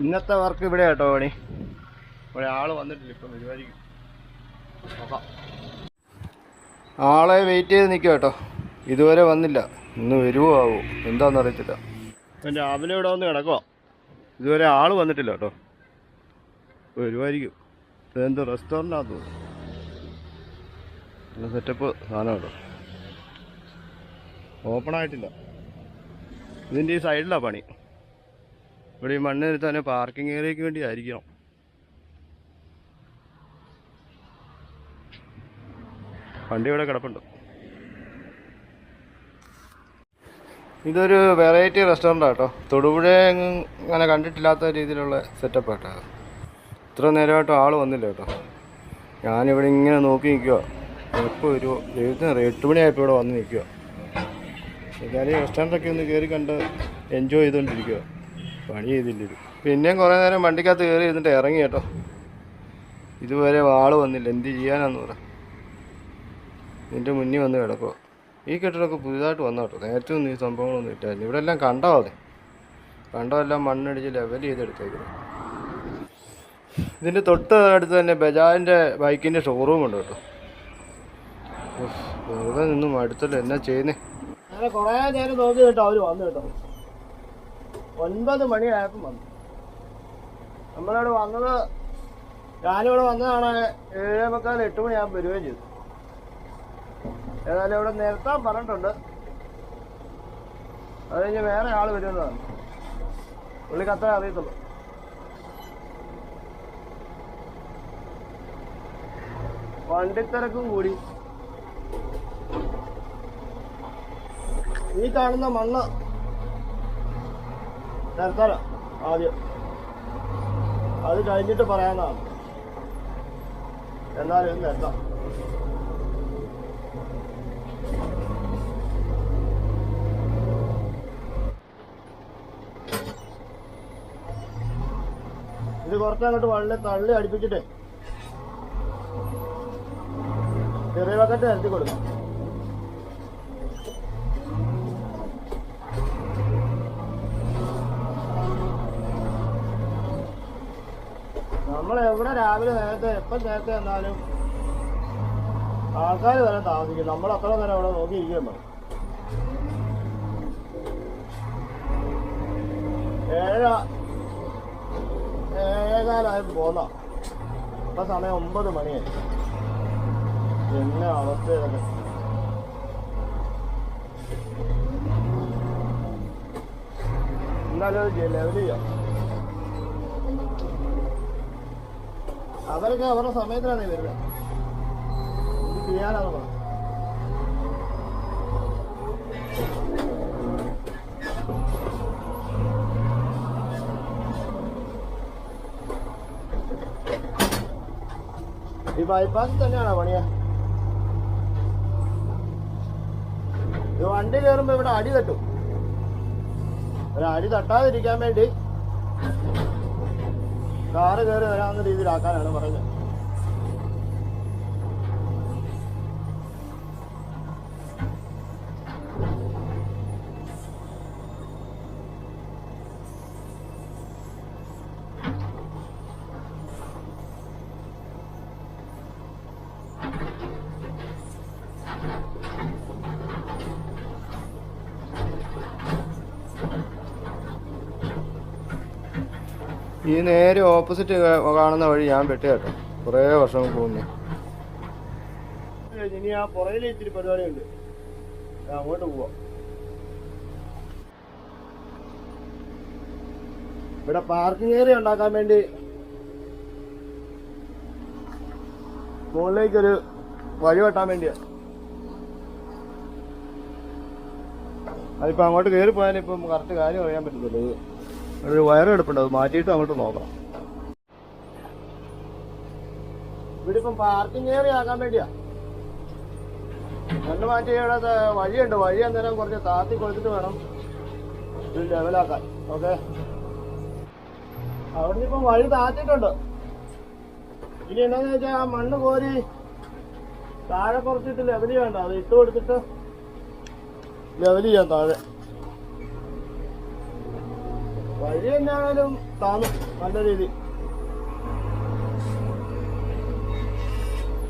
ഇന്നത്തെ വർക്ക് ഇവിടെ കേട്ടോ പണി. ഇവിടെ ആള് വന്നിട്ടില്ല, ഇപ്പം വരുമായിരിക്കും. നോക്കാം. ആളെ വെയിറ്റ് ചെയ്ത് നിൽക്കുക കേട്ടോ. ഇതുവരെ വന്നില്ല. ഇന്ന് വരുമോ ആവോ എന്താണെന്ന് അറിയത്തില്ല. ഇപ്പം രാവിലെ ഇവിടെ വന്ന് കിടക്കുക. ഇതുവരെ ആള് വന്നിട്ടില്ല കേട്ടോ. വരുമായിരിക്കും. ഇതെന്തോ റെസ്റ്റോറൻ്റാന്ന് തോന്നുന്നു. നല്ല സെറ്റപ്പ് സാധനം കേട്ടോ. ഓപ്പൺ ആയിട്ടില്ല. ഇതിൻ്റെ ഈ സൈഡിലാണ് പണി. ഇവിടെ ഈ മണ്ണ് നിരത്താൻ പാർക്കിംഗ് ഏരിയയ്ക്ക് വേണ്ടി ആയിരിക്കണം. വണ്ടി ഇവിടെ കിടപ്പുണ്ട്. ഇതൊരു വെറൈറ്റി റെസ്റ്റോറൻ്റാണ് കേട്ടോ. തൊടുപുഴ അങ്ങനെ കണ്ടിട്ടില്ലാത്ത രീതിയിലുള്ള സെറ്റപ്പ് കേട്ടോ. ഇത്ര നേരമായിട്ടും ആൾ വന്നില്ല കേട്ടോ. ഞാനിവിടെ ഇങ്ങനെ നോക്കി നിൽക്കുക. എപ്പോൾ വരുമോ ദൈവത്തിന് 8 മണിയായപ്പോൾ ഇവിടെ വന്ന് നിൽക്കുക. ഞാൻ ഈ റെസ്റ്റോറൻ്റൊക്കെ ഒന്ന് കയറി കണ്ട് എൻജോയ് ചെയ്തുകൊണ്ടിരിക്കുക. പണി ചെയ്തില്ല. പിന്നെയും കുറേ നേരം വണ്ടിക്കകത്ത് കയറി ഇരുന്നിട്ട് ഇറങ്ങി കേട്ടോ. ഇതുവരെ ആൾ വന്നില്ല. എന്ത് ചെയ്യാനാന്ന് പറ. ഇതിൻ്റെ മുന്നിൽ വന്ന് കിടക്കുക. ഈ കെട്ടിടമൊക്കെ പുതിയതായിട്ട് വന്ന കേട്ടോ. നേരത്തെ ഒന്നും ഈ സംഭവങ്ങളൊന്നും ഇട്ടായിരുന്നു. ഇവിടെ എല്ലാം കണ്ടോ അതെ. കണ്ടമെല്ലാം മണ്ണടിച്ച് ലെവൽ ചെയ്തെടുത്തേക്കുന്നത്. ഇതിൻ്റെ തൊട്ട് അടുത്ത് തന്നെ ബജാജിൻ്റെ ബൈക്കിൻ്റെ ഷോറൂം ഉണ്ട് കേട്ടോ. വെറുതെ നിന്നും അടുത്തല്ലോ. എന്നാ ചെയ്യുന്നേ. അങ്ങനെ കുറേ നേരം നോക്കി കേട്ടോ. അവർ വന്നു കേട്ടോ. 9 മണിയായപ്പം വന്നു. നമ്മളിവിടെ വന്നത്, ഞാനിവിടെ വന്നതാണ് 7:45 8 മണിയാകുമ്പോൾ വരികയും ചെയ്തു. ഏതായാലും ഇവിടെ നിർത്താൻ പറഞ്ഞിട്ടുണ്ട്. അത് കഴിഞ്ഞ് വേറെ ആൾ വരുന്നതാണ്. പുള്ളിക്ക് അത്രേ അറിയത്തുള്ളൂ. വണ്ടിത്തിരക്കും കൂടി. ഈ കാണുന്ന മണ്ണ് നിർത്താനോ ആദ്യം, അത് കഴിഞ്ഞിട്ട് പറയാവുന്നതാണ്. എന്നാലും ഇത് നിർത്താം. ഇത് കുറച്ചങ്ങോട്ട് വള്ളി തള്ളി അടുപ്പിച്ചിട്ട് ചെറിയ ബക്കറ്റ് നിരത്തി കൊടുക്കാം. നമ്മളെവിടെ രാവിലെ നേരത്തെ എപ്പം നേരത്തെ വന്നാലും ആൾക്കാർ വരെ താമസിക്കും. നമ്മൾ അത്ര നേരം അവിടെ നോക്കിയിരിക്കുകയും വേണം. 7:15 പോന്ന. ഇപ്പം സമയം 9 മണിയായി. പിന്നെ അവസ്ഥ ഇതൊക്കെ. എന്തായാലും ലെവൽ ചെയ്യാം. അവരൊക്കെ അവരുടെ സമയത്തിലാണ് വരുന്നത്. ഇത് ചെയ്യാനാണ് പറഞ്ഞത്. ഈ ബൈപ്പാസിൽ തന്നെയാണോ പണിയാ? ഈ വണ്ടി കയറുമ്പോ ഇവിടെ അടി തട്ടും. ഒരു അടി തട്ടാതിരിക്കാൻ വേണ്ടി കാറ് കയറി വരാവുന്ന രീതിയിലാക്കാനാണ് പറയുന്നത്. ഈ നേരെ ഓപ്പോസിറ്റ് കാണുന്ന വഴി ഞാൻ വെട്ടി കേട്ടോ. കുറേ വർഷം പോകുന്നു. ഇനി ആ പുറകിൽ ഇത്തിരി പരിപാടിയുണ്ട്. അങ്ങോട്ട് പോവാം. ഇവിടെ പാർക്കിംഗ് ഏരിയ ഉണ്ടാക്കാൻ വേണ്ടി മുകളിലേക്കൊരു വഴി വെട്ടാൻ വേണ്ടിയാ. അതിപ്പോൾ അങ്ങോട്ട് കയറി പോയാലും ഇപ്പം കറക്റ്റ് കാര്യം അറിയാൻ പറ്റത്തില്ല. ഒരു വയറെടുപ്പുണ്ട്, അത് മാറ്റിയിട്ട് അങ്ങോട്ട് നോക്കാം. ഇവിടെ ഇപ്പം പാർക്കിംഗ് ഏരിയ ആക്കാൻ വേണ്ടിയാ. കണ്ടു മാറ്റി ഇവിടെ വഴിയുണ്ട്. വഴി അന്നേരം കുറച്ച് താത്തി കൊടുത്തിട്ട് വേണം ഇത് ലെവലാക്കാൻ. ഓക്കെ, അവിടുന്ന് ഇപ്പം വഴി താത്തിട്ടുണ്ട്. ഇനി എന്താന്ന് വെച്ചാൽ ആ മണ്ണ് കോരി താഴെ കുറച്ചിട്ട് ലെവൽ ചെയ്യണ്ട. അത് ഇട്ട് കൊടുത്തിട്ട് ലെവൽ ചെയ്യാം താഴെ. വഴി തന്നെയാണേലും താന്നു നല്ല രീതി.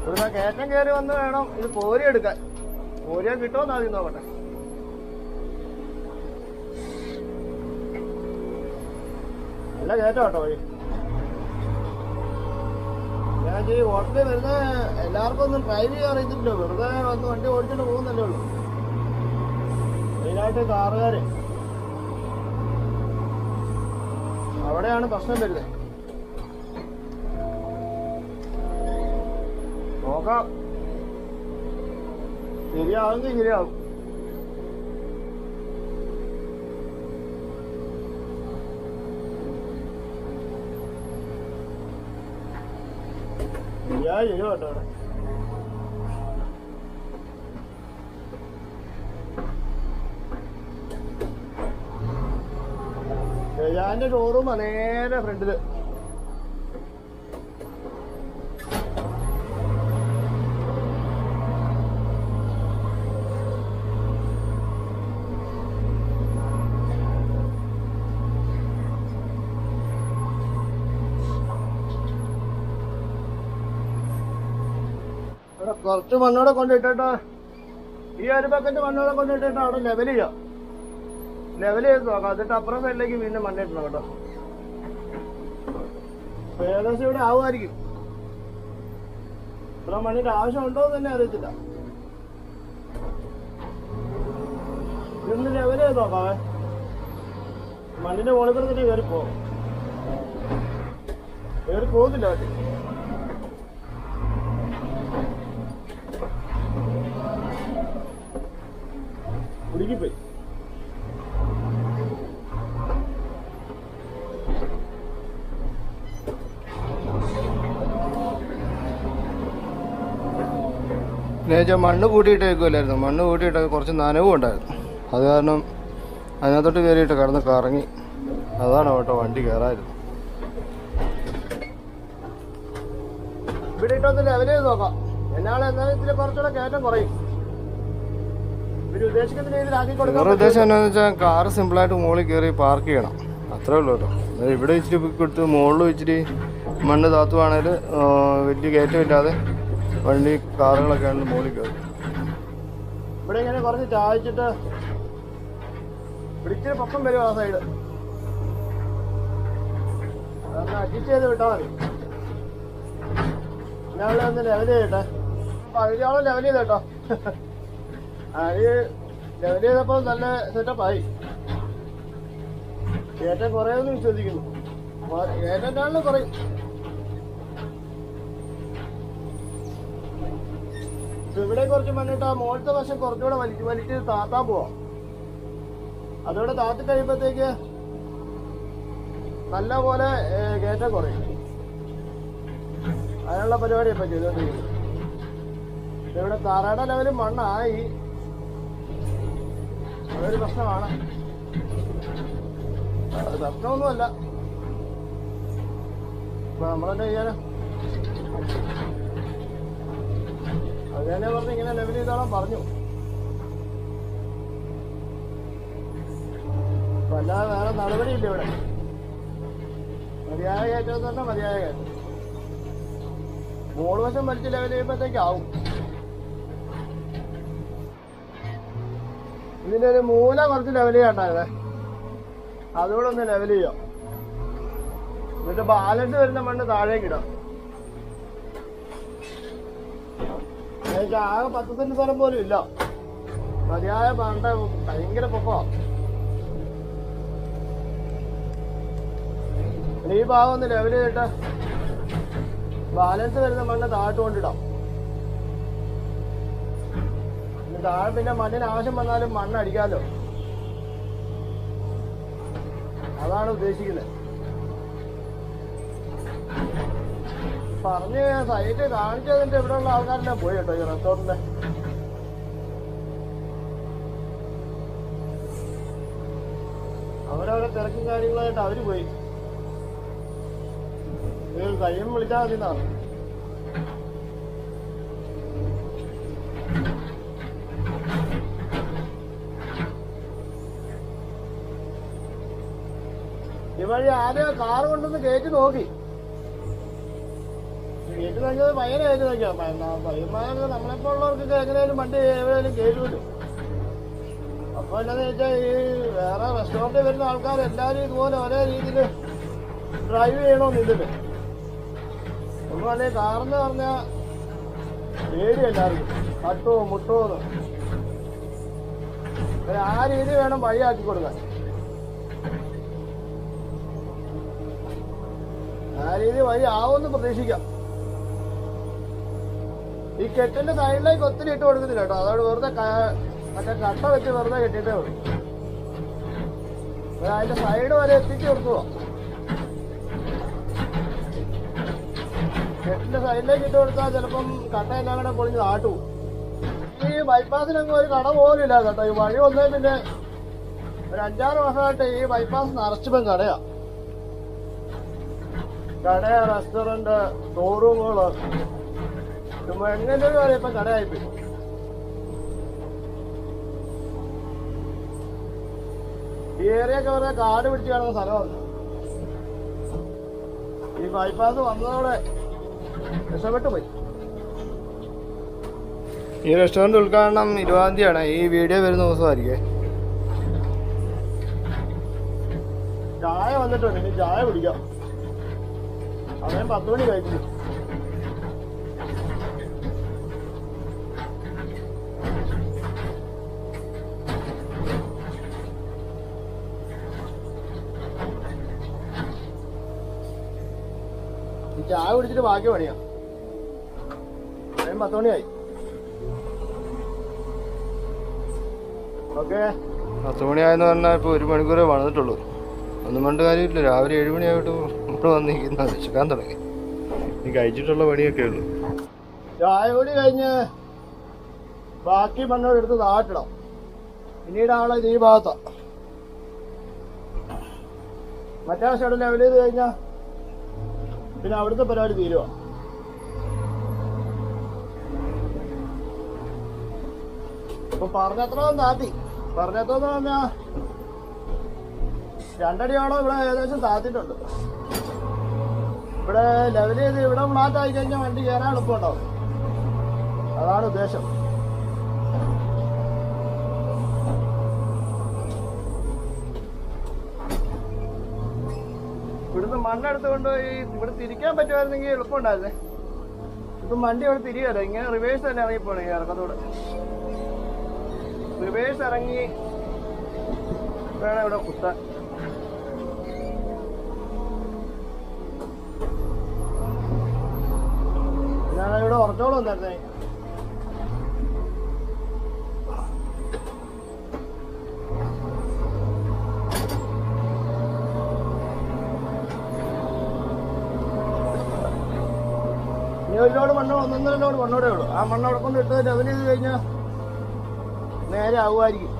ഇവിടുന്ന് കയറ്റം കയറി വന്ന് വേണം ഇത് പോരി എടുക്കാൻ. പോരിയാ കിട്ടുമെന്ന് ആദ്യം നോക്കട്ടെ. നല്ല കയറ്റം കേട്ടോ വഴി. ഞാൻ ഈ ഹോട്ടലിൽ വരുന്ന എല്ലാവർക്കും ഒന്നും ഡ്രൈവ് ചെയ്യാൻ അറിയത്തില്ലോ, വെറുതെ വന്ന് വണ്ടി ഓടിച്ചിട്ട് പോകുന്നല്ലേ ഉള്ളൂ. മെയിനായിട്ട് കാറുകാര് അവിടെയാണ് പ്രശ്നം വരുന്നത്. നോക്കാം, ശരിയാവുമെങ്കിൽ ശരിയാവും. ശരിയായി ശരി കേട്ടോ. ഗജാന്റെ ഷോറൂം നേരെ ഫ്രണ്ടില്. ഇവിടെ കുറച്ച് മണ്ണോടെ കൊണ്ടിട്ടിട്ട് ഈ ഒരു ബക്കറ്റ് മണ്ണോടെ കൊണ്ടിട്ടിട്ട് അവിടെ ലെവൽ ചെയ്യാം. ലെവൽ ചെയ്ത് നോക്കാം. എന്നിട്ട് അപ്പുറം സൈഡിലേക്ക് വീണ്ടും മണ്ണിട്ടണം കേട്ടോ. ഏകദേശം ഇവിടെ ആവുമായിരിക്കും. ഇത്ര മണ്ണിന്റെ ആവശ്യമുണ്ടോ എന്ന് തന്നെ അറിയത്തില്ല. ഇതൊന്ന് ലെവൽ ചെയ്ത് നോക്കാവേ. മണ്ണിന്റെ മുകളിൽ കൂടെ തന്നെ കയറി പോകുന്നില്ല പറ്റി. കുടുങ്ങിപ്പോയി. മണ്ണ് കൂട്ടിയിട്ടേക്കുമല്ലായിരുന്നു. മണ്ണ് കൂട്ടിയിട്ട് കുറച്ച് നനവും ഉണ്ടായിരുന്നു. അത് കാരണം അതിനകത്തോട്ട് കയറിയിട്ട് കിടന്ന് കറങ്ങി. അതാണ് കേട്ടോ വണ്ടി കയറായിരുന്നു. ഇവിടെ ഇട്ടൊന്ന് ലെവൽ ചെയ്ത് നോക്കാം. എന്നാലും ഇതിൽ കുറച്ചുകൂടെ കയറ്റം കുറയും. വേറെ ഉദ്ദേശം എന്നാന്ന് വെച്ചാൽ കാറ് സിമ്പിളായിട്ട് മുകളിൽ കയറി പാർക്ക് ചെയ്യണം, അത്രേ ഉള്ളൂ കേട്ടോ. ഇവിടെ ഇച്ചിരി കൊടുത്ത് മുകളിൽ ഇച്ചിരി മണ്ണ് താത്തുവാണെങ്കിൽ വലിയ കയറ്റമില്ലാതെ വണ്ടി കാറുകളൊക്കെ ആണെങ്കിൽ മുകളിൽ കയറും. ഇവിടെ ഇങ്ങനെ കുറച്ച് ചായച്ചിട്ട് ഇവിടെ ഇച്ചിരി പൊക്കം വരും ആ സൈഡ്. അതൊന്ന് അഡ്ജസ്റ്റ് ചെയ്ത് വിട്ടാൽ മതി. ഞാളെ ഒന്ന് ലെവൽ ചെയ്യട്ടെ. പകുതിയോളം ലെവൽ ചെയ്ത് കേട്ടോ. അത് ലെവൽ ചെയ്തപ്പോൾ നല്ല സെറ്റപ്പായി. കയറ്റം കുറയുമെന്ന് വിശ്വസിക്കുന്നു. കയറ്റം കുറയും. ഇവിടെ കുറച്ച് മണ്ണിട്ട് ആ മുകളിലത്തെ വശം കുറച്ചുകൂടെ വലിച്ച് താത്താൻ പോവാം. അതോടെ താത്തി കഴിയുമ്പോഴത്തേക്ക് നല്ല പോലെ കയറ്റം കുറയും. അതിനുള്ള പരിപാടി ഇപ്പം ചെയ്തോണ്ടിരിക്കുന്നത്. ഇവിടെ തറയുടെ ലെവലിൽ മണ്ണായി. അതൊരു പ്രശ്നമാണ്. അത് പ്രശ്നമൊന്നുമല്ല. ഇപ്പൊ നമ്മളെന്താ ചെയ്യാനാ? അത് തന്നെ പറഞ്ഞ് ഇങ്ങനെ ലെവൽ ചെയ്തോളാൻ പറഞ്ഞു. അപ്പൊ അല്ലാതെ വേറെ നടപടിയില്ല ഇവിടെ. മതിയായ കയറ്റം എന്ന് പറഞ്ഞാൽ മതിയായ കയറ്റം. മൂന്ന് വശം വലിച്ച് ലെവൽ ചെയ്യുമ്പോഴത്തേക്കാവും. ഇതിൻ്റെ ഒരു മൂല കുറച്ച് ലെവൽ ചെയ്യണ്ടായിരുന്നേ. അതുകൂടെ ഒന്ന് ലെവൽ ചെയ്യാം. എന്നിട്ട് ബാലൻസ് വരുന്ന മണ്ണ് താഴേക്ക് ഇടാം. ആകെ 10 സെന്റ് സ്ഥലം പോലും ഇല്ല. മതിയായ പണ്ട ഭയങ്കര പൊക്കമാണ്. ഈ ഭാഗം ഒന്ന് ലെവൽ ചെയ്തിട്ട് ബാലൻസ് വരുന്ന മണ്ണ് താഴോട്ട് കൊണ്ടിടാം. താഴെ പിന്നെ മണ്ണിന് ആവശ്യം വന്നാലും മണ്ണ് അടിക്കാമല്ലോ. അതാണ് ഉദ്ദേശിക്കുന്നത്. പറഞ്ഞ് സൈറ്റ് കാണിച്ചതിന്റെ ഇവിടെയുള്ള ആൾക്കാരെല്ലാം പോയി കേട്ടോ. ഈ റെസ്റ്റോറന്റിന്റെ അവരവരെ തിരക്കും കാര്യങ്ങളായിട്ട് അവര് പോയി. കയ്യും വിളിച്ചാൽ മതി എന്നാണ്. ഈ വഴി ആദ്യം കാറ് കൊണ്ടൊന്ന് കയറ്റി നോക്കി. കയറ്റി നോക്കിയത് ഭയങ്കര കയറ്റി നോക്കിയാൽ പയ്യന്മാർക്ക് നമ്മളെപ്പോലുള്ളവർക്കൊക്കെ എങ്ങനെയാലും വണ്ടി എവിടെയാലും കയറ്റുമല്ലോ. അപ്പോൾ എന്താണെന്ന് വെച്ചാൽ ഈ വേറെ റെസ്റ്റോറൻറ്റിൽ വരുന്ന ആൾക്കാർ എല്ലാവരും ഇതുപോലെ ഒരേ രീതിയിൽ ഡ്രൈവ് ചെയ്യണമെന്നില്ലല്ലോ. ഒന്നും അല്ലെങ്കിൽ കാറെന്ന് പറഞ്ഞാൽ പേടി എല്ലാവർക്കും തട്ടുമോ മുട്ടുമോ എന്ന്. ആ രീതി വേണം വഴിയാക്കി കൊടുക്കാൻ. ആ രീതി വഴി ആവുമെന്ന് പ്രതീക്ഷിക്കാം. ഈ കെട്ടിന്റെ സൈഡിലേക്ക് ഒത്തിരി ഇട്ട് കൊടുക്കുന്നില്ല കേട്ടോ. അതോട് വെറുതെ മറ്റേ കട്ട വെച്ച് വെറുതെ കെട്ടിയിട്ടേ ഉള്ളൂ. അതിന്റെ സൈഡ് വരെ എത്തിച്ച് നിർത്തുക. കെട്ടിന്റെ സൈഡിലേക്ക് ഇട്ട് കൊടുത്താൽ ചിലപ്പം കട്ട എല്ലാം കൂടെ പൊളിഞ്ഞ് നാട്ടുപോകും. ഈ ബൈപ്പാസിനൊന്നും ഒരു കട പോലും ഇല്ല കേട്ടോ. ഈ വഴി വന്നേ പിന്നെ ഒരു 5-6 വർഷമായിട്ട് ഈ ബൈപ്പാസ് നിറച്ചിപ്പം കടയാ. റെസ്റ്റോറന്റ്, ഷോറൂമുകള്, എങ്ങനെ പറയാം ഇപ്പൊ കടയായിപ്പോയി. ഈ ഏരിയൊക്കെ പറഞ്ഞാൽ കാട് പിടിച്ച് കിടന്ന സ്ഥലമാണ്. ഈ ബൈപ്പാസ് വന്നതോടെ രക്ഷപ്പെട്ടു പോയി. ഈ റെസ്റ്റോറൻറ്റ് ഉദ്ഘാടനം 20-ാം തീയതിയാണ്. ഈ വീഡിയോ വരുന്ന ദിവസമായിരിക്കേ. ചായ വന്നിട്ടുണ്ട്, ഇനി ചായ കുടിക്കാം. സമയം 10 മണി കഴിച്ചു. ചായ കുടിച്ചിട്ട് ബാക്കി പണിയാം. സമയം 10 മണിയായി. ഓക്കെ, 10 മണിയായെന്ന് പറഞ്ഞാൽ ഇപ്പോൾ 1 മണിക്കൂറേ വന്നിട്ടുള്ളൂ. ഒന്നും കൊണ്ട് കാര്യമില്ല. രാവിലെ 7 മണിയായിട്ട് ഇവിടെ വന്നിരിക്കുന്ന വിശക്കാൻ തുടങ്ങി. ഇനി കഴിച്ചിട്ടുള്ള പണിയൊക്കെ ഉള്ളൂ. ചായ കൂടി കഴിഞ്ഞ് ബാക്കി മണ്ണോട് എടുത്ത് താട്ടിടാം. പിന്നീടാണല്ലോ ഇത് ഈ ഭാഗത്താണ്. മറ്റേ ഷെഡ് ലെവൽ ചെയ്ത് കഴിഞ്ഞാൽ പിന്നെ അവിടുത്തെ പരിപാടി തീരുക. ഇപ്പൊ പറഞ്ഞത്രയും താത്തി. പറഞ്ഞത്തെന്ന് പറഞ്ഞാ 2 അടിയോളം ഇവിടെ ഏകദേശം താത്തിട്ടുണ്ട്. ഇവിടെ ലെവൽ ചെയ്ത് ഇവിടെ ഫ്ലാറ്റ് ആയി കഴിഞ്ഞാൽ വണ്ടി കയറാൻ എളുപ്പമുണ്ടാവും. അതാണ് ഉദ്ദേശം. ഇവിടുന്ന് മണ്ണെടുത്ത് കൊണ്ടുപോയി ഇവിടെ തിരിക്കാൻ പറ്റുമായിരുന്നെങ്കിൽ എളുപ്പമുണ്ടായിരുന്നേ. ഇപ്പം വണ്ടി ഇവിടെ തിരികല്ലോ. ഇങ്ങനെ റിവേഴ്സ് തന്നെ ഇറങ്ങിപ്പോണേ. ഈ ഇറക്കത്തോടെ റിവേഴ്സ് ഇറങ്ങി വേണം ഇവിടെ കുത്താൻ. ഞാനിവിടെ ഉറച്ചോളം വന്നായിരുന്നേ. ഇനി ഒരു ലോഡ് മണ്ണോ 1-1.5 ലോഡ് മണ്ണോടെ ഉള്ളൂ. ആ മണ്ണ് അവിടെ കൊണ്ട് ഇട്ട് ലെവൽ ചെയ്ത് കഴിഞ്ഞാൽ നേരെ ആവുമായിരിക്കും.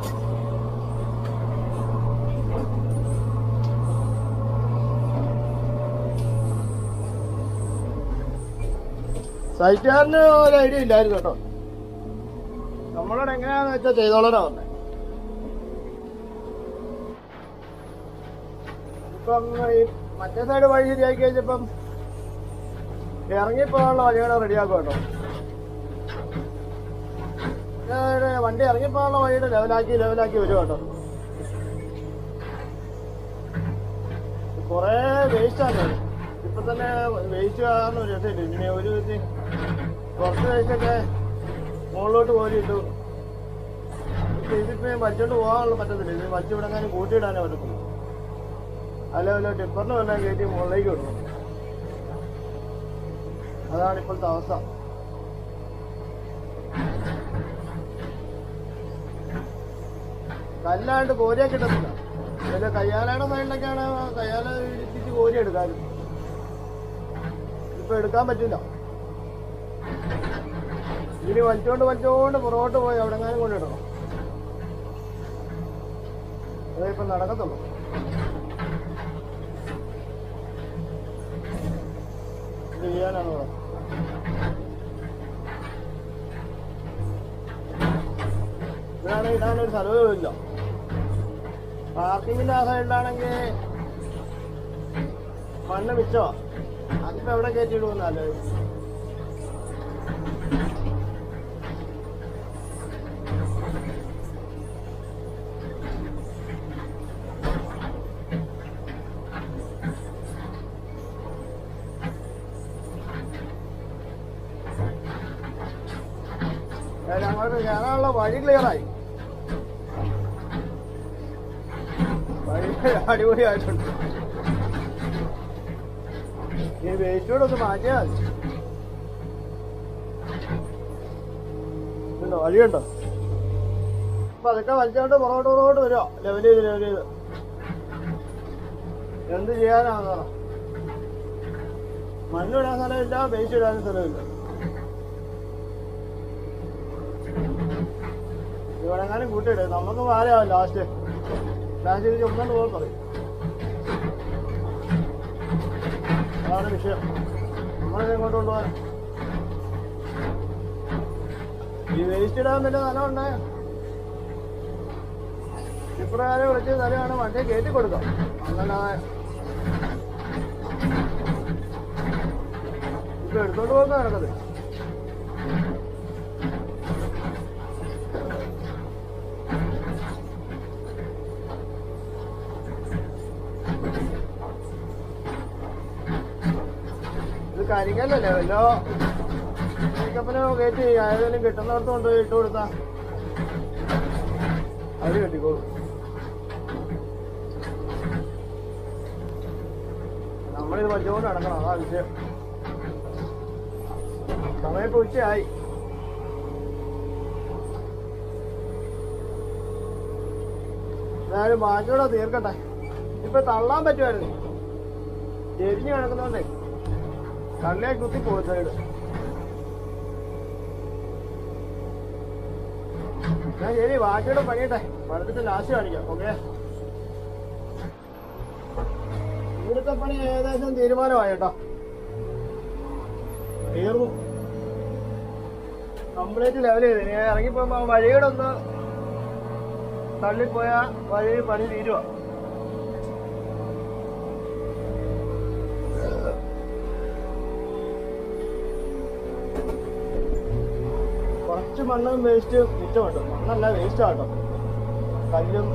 സൈറ്റുകാരന് ഒരു ഐഡിയ ഇല്ലായിരുന്നു കേട്ടോ. നമ്മളോട് എങ്ങനെയാന്ന് വെച്ചാൽ ചെയ്തോളാനാ പറഞ്ഞത്. ഇപ്പം ഈ മറ്റേ സൈഡ് വഴി ശരിയാക്കി കഴിഞ്ഞപ്പം ഇറങ്ങിപ്പോകാനുള്ള വഴികളെ റെഡിയാക്കും കേട്ടോ. വണ്ടി ഇറങ്ങിപ്പോകാനുള്ള വഴിയുടെ ലെവലാക്കി വരും കേട്ടോ. കുറേ വേസ്റ്റാണ്. ഇപ്പൊ തന്നെ വേസ്റ്റ് ആകാന്ന് ഒരു രസമില്ല. ഇങ്ങനെ ഒരു കുറച്ച് വേസ്റ്റൊക്കെ മുകളിലോട്ട് കോരിയിട്ടു. ഇതിപ്പോ വലിച്ചോണ്ട് പോകാനുള്ള പറ്റത്തില്ല. ഇത് വലിച്ചിവിടെങ്ങാനും കൂട്ടിയിടാനേ പറ്റത്തുള്ളൂ. അല്ല ടിപ്പറിന് വന്നാൽ കയറ്റി മുകളിലേക്ക് വിടുന്നു. അതാണ് ഇപ്പോഴത്തെ അവസ്ഥ. കല്ലാണ്ട് കോരിയാ കിട്ടത്തില്ല. പിന്നെ കയ്യാലയുടെ സൈഡിലൊക്കെയാണ് കയ്യാല ഇടിപ്പിച്ച് കോരി എടുക്കാനും. ഇപ്പൊ എടുക്കാൻ പറ്റില്ല. ഇതിന് വലിച്ചോണ്ട് പുറകോട്ട് പോയി എവിടെങ്ങാനും കൊണ്ടിടണം. അതിപ്പോ നടക്കത്തുള്ളൂ. ഇത് ചെയ്യാനാണ് ഇവിടെ. ഇടാനൊരു സ്ഥലവും ഇല്ല. പാർക്കിങ്ങിന്റെ ആ സൈഡിലാണെങ്കിൽ മണ്ണ് മിച്ചോ അതിപ്പോ എവിടെ കയറ്റിയിടുമെന്നല്ലോ. അങ്ങോട്ട് കയറാനുള്ള വഴി ക്ലിയറായി. വഴി അടിപൊളിയായിട്ടുണ്ട്. ഈ വേസ്റ്റോടെ ഒന്ന് മാറ്റിയാൽ മതി. ഇതുണ്ടോ വഴിയുണ്ടോ? അപ്പൊ അതൊക്കെ വലിച്ചോണ്ട് പുറകോട്ട് വരുമോ? ലെവൽ ചെയ്ത് എന്ത് ചെയ്യാനാന്ന് പറ. മണ്ണിടാൻ സ്ഥലമില്ല, വേസ്റ്റ് ഇടാനും സ്ഥലമില്ല. ഇവിടെങ്ങാനും കൂട്ടിയിട്, നമുക്ക് ഭാരമാവും ലാസ്റ്റ് ചുമന്നു പോകാൻ പറയും. അതാണ് വിഷയം. നമ്മളിത് ഇങ്ങോട്ട് കൊണ്ടുപോകാൻ ഈ വേസ്റ്റ് ഇടാൻ വലിയ സ്ഥലം ഉണ്ടായ ഇപ്രകാരം വിളിച്ച് സ്ഥലമാണ് വണ്ടിയെ കയറ്റി കൊടുക്കാം. അങ്ങനെ ഇപ്പൊ എടുത്തോണ്ട് പോകുന്ന നടക്കത്. ഇത് കരിക്കല്ലല്ലേ, വല്ലോ പിക്കപ്പിനോ കയറ്റി ആയതെങ്കിലും കിട്ടുന്നിടത്ത് കൊണ്ടുപോയി ഇട്ട് കൊടുത്താ അവര് കെട്ടിക്കോളും. നമ്മളിത് പഠിച്ചുകൊണ്ട് നടക്കണം, അതാ വിഷയം. സമയം ഇപ്പൊ ഉച്ചയായി. എന്തായാലും ബാക്കിയോടെ തീർക്കട്ടെ. ഇപ്പൊ തള്ളാൻ പറ്റുമായിരുന്നു, ചെരിഞ്ഞ് കിടക്കുന്നോണ്ടേ കള്ളിയെ കുത്തി പോകും സൈഡ്. ഞാൻ ശരി ബാക്കിയോടെ പണിയട്ടെ, പണിതിട്ട് ലാസ്റ്റ് കാണിക്കാം. ഓക്കെ, ഇവിടുത്തെ പണി ഏകദേശം തീരുമാനമായി കേട്ടോ. തീർന്നു, കംപ്ലീറ്റ് ലെവൽ ചെയ്ത്. ഇനി ഇറങ്ങിപ്പോകുമ്പോ വഴിയുടെ ഒന്ന് തള്ളിപ്പോയാ വഴി പണി തീരുവാ. കുറച്ച് മണ്ണും വേസ്റ്റ് മിച്ചമുണ്ട്. മണ്ണല്ല വേസ്റ്റ് ആട്ടോ, കല്ലും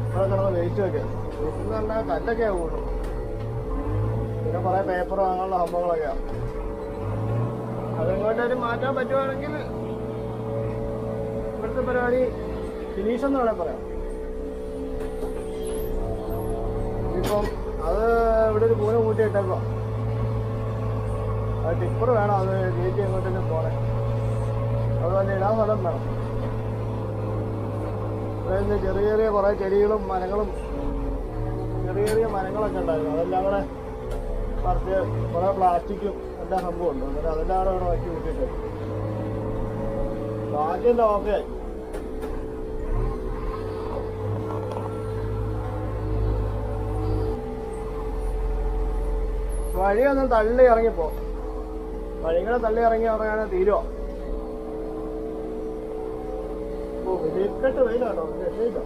ഇവിടെ കിടന്ന വേസ്റ്റ് ഒക്കെ. വേസ്റ്റ് എന്ന് പറഞ്ഞാൽ കല്ലൊക്കെയാ കൂടും. പിന്നെ കുറെ പേപ്പർ വാങ്ങാനുള്ള സംഭവങ്ങളൊക്കെയാണ്. അതിങ്ങോട്ടൊരു മാറ്റാൻ പറ്റുവാണെങ്കിൽ ഇവിടുത്തെ പരിപാടി ഫിനിഷ് എന്ന് വേണേൽ പറയാം. ഇപ്പം അത് ഇവിടെ ഒരു പൂന കൂട്ടിയിട്ടേക്കോ. അത് ടിപ്പർ വേണം, അത് കയറ്റി എങ്ങോട്ടേലും പോണേ. അതുപോലെ ഇടാൻ സ്ഥലം വേണം. ഇവിടെ ചെറിയ ചെറിയ കുറേ ചെടികളും മരങ്ങളും ചെറിയ മരങ്ങളൊക്കെ ഉണ്ടായിരുന്നു. അതെല്ലാം കൂടെ പറിച്ച് കുറേ പ്ലാസ്റ്റിക്കും എല്ലാ സംഭവമുണ്ട്. എന്നിട്ട് അതെല്ലാം കൂടെ ഇവിടെ വയ്ക്കി കൂട്ടിയിട്ട് ബാക്കിയെല്ലാം ഓക്കെ. വഴിയൊന്നും തള്ളി ഇറങ്ങിപ്പോ, വഴികളെ തള്ളി ഇറങ്ങി പറയുകയാണ് തീരുവോ. ഓ വെയിൽക്കെട്ട് വെയിലാട്ടോ, രക്ഷയില്ല.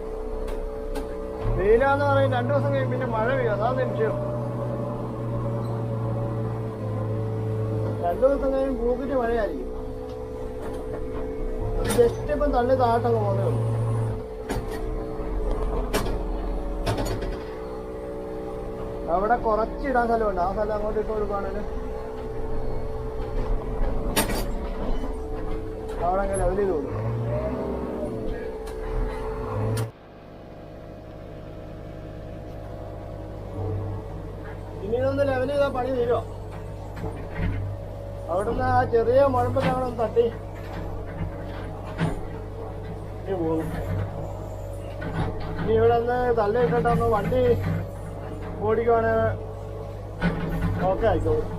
വെയിലാന്ന് പറയും 2 ദിവസം കഴിയും പിന്നെ മഴ പെയ്യും. അതാണ് വിഷയം. 2 ദിവസം കഴിയും പൂക്കിട്ട് മഴയായിരിക്കും. ജസ്റ്റ് ഇപ്പം തള്ളി താഴട്ടങ്ങ് പോകുന്നേ ഉള്ളൂ. അവിടെ കുറച്ചിടാൻ സ്ഥലമുണ്ട്, ആ സ്ഥലം അങ്ങോട്ട് ഇട്ട് കൊടുക്കുകയാണെങ്കിൽ അവിടെ അങ്ങനെ ലെവൽ ചെയ്ത് കൊടുക്കും. ഇനി ഇതൊന്ന് ലെവൽ ചെയ്താൽ പണി തീരുമോ? അവിടുന്ന് ആ ചെറിയ മുഴമ്പൊക്കെ അവിടെ ഒന്ന് തട്ടി ഇനി പോകും. ഇനി ഇവിടെ ഒന്ന് തള്ളിയിട്ടിട്ടൊന്ന് വണ്ടി ഓടിക്കുവാണെങ്കിൽ ഓക്കെ ആയിക്കോളും.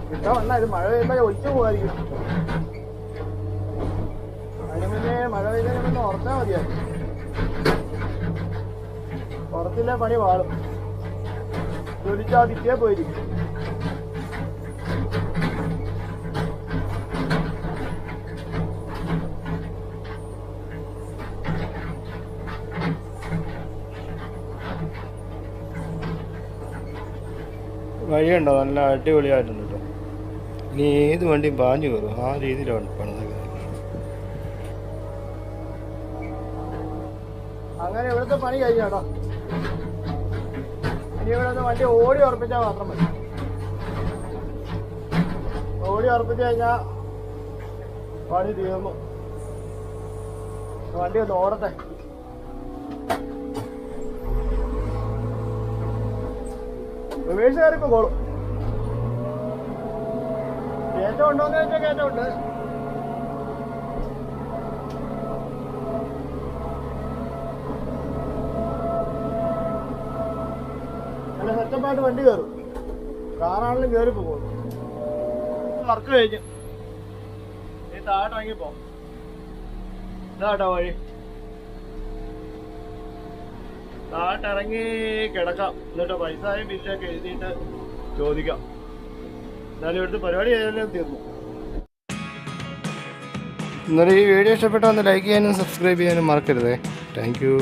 കിട്ടാൻ വന്നാൽ ഇത് മഴ പെയ്യുമ്പോൾ ഒഴിച്ചു പോകാതിരിക്കും. അതിന് മുന്നേ മഴ പെയ്തതിന് മുന്നേ ഉറച്ചാൽ മതിയായിരുന്നു. ഉറച്ചില്ലേ പണി പാടും. തൊലിച്ചാൽ തിരിച്ചേ പോയിരിക്കും. വഴിയുണ്ടോ? നല്ല അടിപൊളിയായിട്ടുണ്ട് കേട്ടോ. ഇനി ഏത് വണ്ടിയും പാഞ്ഞു കയറും, ആ രീതിയിലാണ് പണിത്. അങ്ങനെ ഇവിടുത്തെ പണി കഴിഞ്ഞ കേട്ടോ. ഇനി ഇവിടെ ഒന്ന് വണ്ടി ഓടി ഉറപ്പിച്ചാൽ മാത്രം മതി. ഓടി ഉറപ്പിച്ചു കഴിഞ്ഞാൽ പണി തീർന്നു. വണ്ടി ഒന്ന് ഓടട്ടെ. റിവേഴ്സ് കയറിപ്പോ കോളും. കയറ്റം ഉണ്ടോന്ന് ചോദിച്ചാൽ കയറ്റമുണ്ട്. നല്ല സെറ്റപ്പായിട്ട് വണ്ടി കയറും. കാറാണെങ്കിലും കയറിപ്പോ പോകും. വർക്ക് കഴിഞ്ഞു. ഈ താഴോട്ട് ഇറങ്ങിപ്പോ ഇതാട്ടോ വഴി. താഴോട്ടിറങ്ങി കിടക്കാം. എന്നിട്ട് പൈസയും ബില്ലൊക്കെ എഴുതിയിട്ട് ചോദിക്കാം. എന്നാലും ഇവിടുത്തെ പരിപാടി ഏതെല്ലാം തീർന്നു. എന്നാലും ഈ വീഡിയോ ഇഷ്ടപ്പെട്ടാൽ ഒന്ന് ലൈക്ക് ചെയ്യാനും സബ്സ്ക്രൈബ് ചെയ്യാനും മറക്കരുതേ. Thank you.